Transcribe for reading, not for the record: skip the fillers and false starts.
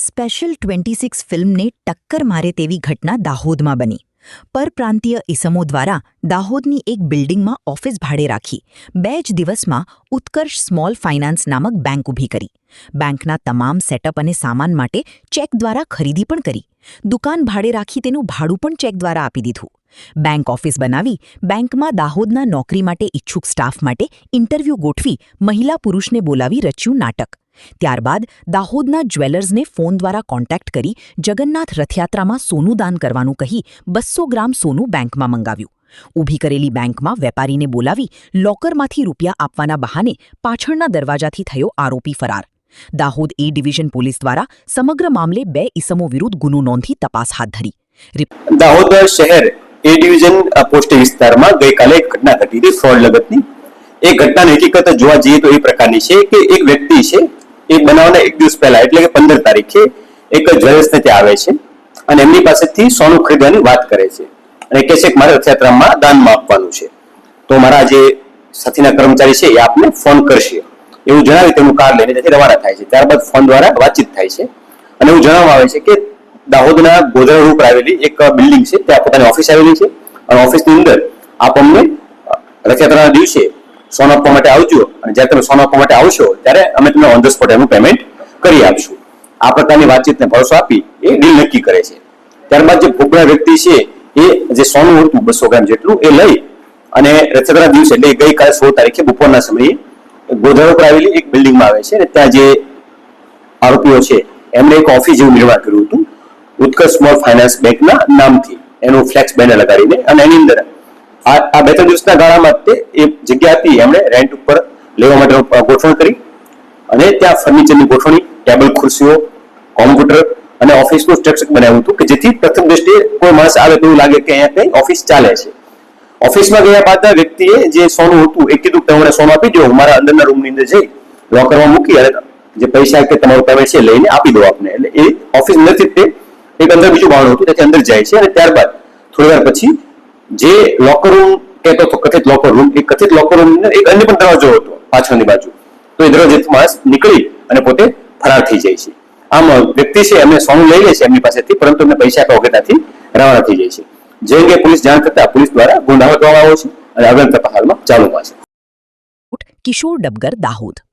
Special 26 ફિલ્મને ટક્કર મારે તેવી ઘટના દાહોદમાં બની. પરપ્રાંતીય ઇસમો દ્વારા દાહોદની એક બિલ્ડિંગમાં ઓફિસ ભાડે રાખી 2 જ દિવસમાં ઉત્કર્ષ સ્મોલ ફાઇનાન્સ નામક બેંક ઊભી કરી. બેંકના તમામ સેટઅપ અને સામાન માટે ચેક દ્વારા ખરીદી પણ કરી. દુકાન ભાડે રાખી તેનું ભાડું પણ ચેક દ્વારા આપી દીધું. બેંક ઓફિસ બનાવી બેંકમાં દાહોદના નોકરી માટે ઇચ્છુક સ્ટાફ માટે ઇન્ટરવ્યૂ ગોઠવી મહિલા પુરુષને બોલાવી રચ્યું નાટક. ત્યારબાદ દાહોદના જ્વેલર્સને ફોન દ્વારા કોન્ટેક્ટ કરી જગન્નાથ રથયાત્રામાં સોનું દાન કરવાનું કહી 200 ગ્રામ સોનું બેંકમાં મંગાવ્યું. ઊભી કરેલી બેંકમાં વેપારીને બોલાવી લોકરમાંથી રૂપિયા આપવાના બહાને પાછળના દરવાજાથી થયો આરોપી ફરાર. દાહોદ એ ડિવિઝન પોલીસ દ્વારા સમગ્ર મામલે 2 ઇસમો વિરુદ્ધ ગુનો નોંધી તપાસ હાથ ધરી. દાહોદ શહેર એ ડિવિઝન પોસ્ટ વિસ્તારમાં ગઈકાલે એક ઘટના ઘટી હતી ફ્રોડ લગતની. એ ઘટનાની હકીકત જોવા જઈએ તો એ પ્રકારની છે કે એક વ્યક્તિ છે એ બનાવના 1 દિવસ પહેલા એટલે કે 15 તારીખે એક જ્વેલર્સને ત્યાં આવે છે અને એમની પાસેથી સોનું ખરીદવાની વાત કરે છે અને કહે છે કે મારે રથયાત્રામાં દાનમાં આપવાનું છે, તો મારા જે સાથીના કર્મચારી છે એ આપને ફોન કરશે એવું જણાવી તેનું કાર લઈને ત્યાંથી રવાના થાય છે. ત્યારબાદ ફોન દ્વારા વાતચીત થાય છે અને એવું જણાવવામાં આવે છે કે દાહોદના ગોધરા રોડ પર આવેલી એક બિલ્ડિંગ છે ત્યાં પોતાની ઓફિસ આવેલી છે અને ઓફિસની અંદર આપ અમને રથયાત્રાના દિવસે સોનું આપવા માટે આવજો અને જ્યારે તમે સોનું આપવા માટે આવશો ત્યારે અમે તમને ઓન ધ સ્પોટ એનું પેમેન્ટ કરી આપશું. આ પ્રકારની વાતચીતને ભરોસો આપી એ ડીલ નક્કી કરે છે. ત્યારબાદ જે ભોગબળ વ્યક્તિ છે એ જે સોનું હતું 200 ગ્રામ જેટલું એ લઈ અને રથયાત્રાના દિવસે એટલે ગઈકાલે 16 તારીખે બપોરના સમયે ગોધરા ઉપર આવેલી એક બિલ્ડિંગમાં આવે છે અને ત્યાં જે આરોપીઓ છે એમણે એક ઓફિસ જેવું નિર્માણ કર્યું હતું ઉત્કર્ષ સ્મોલ ફાઇનાન્સ બેંકના નામથી એનું ફ્લેક્સ બેનર લગાડીને અને એની અંદર આ 2-3 દિવસના ગાળામાં તે એ જગ્યા હતી એમણે રેન્ટ ઉપર લેવા માટે ગોઠવણ કરી અને ત્યાં ફર્નિચરની ગોઠવણી, ટેબલ ખુરશીઓ, કોમ્પ્યુટર અને ઓફિસનું સ્ટ્રક્ચર બનાવ્યું હતું કે જેથી પ્રથમ દ્રષ્ટિએ કોઈ માણસ આવે તો એવું લાગે કે અહીંયા કંઈ ઓફિસ ચાલે છે. ઓફિસમાં ગયા બાદ વ્યક્તિએ જે સોનું હતું એ કીધું કે મને સોનું આપી દો, હું મારા અંદરના રૂમની અંદર જઈ લોકરમાં મૂકી અને જે પૈસા કે તમારું પેમેન્ટ છે લઈને આપી દો આપને. એટલે એ ઓફિસ અંદરથી તે એક અંદર બીજું બારણું હતું ત્યાંથી અંદર જાય છે અને ત્યારબાદ થોડી વાર પછી જે લોકર રૂમ કહેતો હતો કથિત લોકર રૂમ, એ કથિત લોકર રૂમ એક અન્ય પણ દરવાજો હતો પાછળની બાજુ, તો એ દરવાજેથી માણસ નીકળી અને પોતે ફરાર થઈ જાય છે. આમ વ્યક્તિ છે એમને સોનું લઈ લે છે એમની પાસેથી, પરંતુ એમને પૈસા આપ્યા વગર ત્યાંથી રવાના થઈ જાય છે. જે અંગે પોલીસ જાણ કરતા પોલીસ દ્વારા ગુનો દાખલ કરવામાં આવ્યો છે અને આગળની તપાસ હાલમાં ચાલુમાં છે. કિશોર ડબગર, દાહોદ.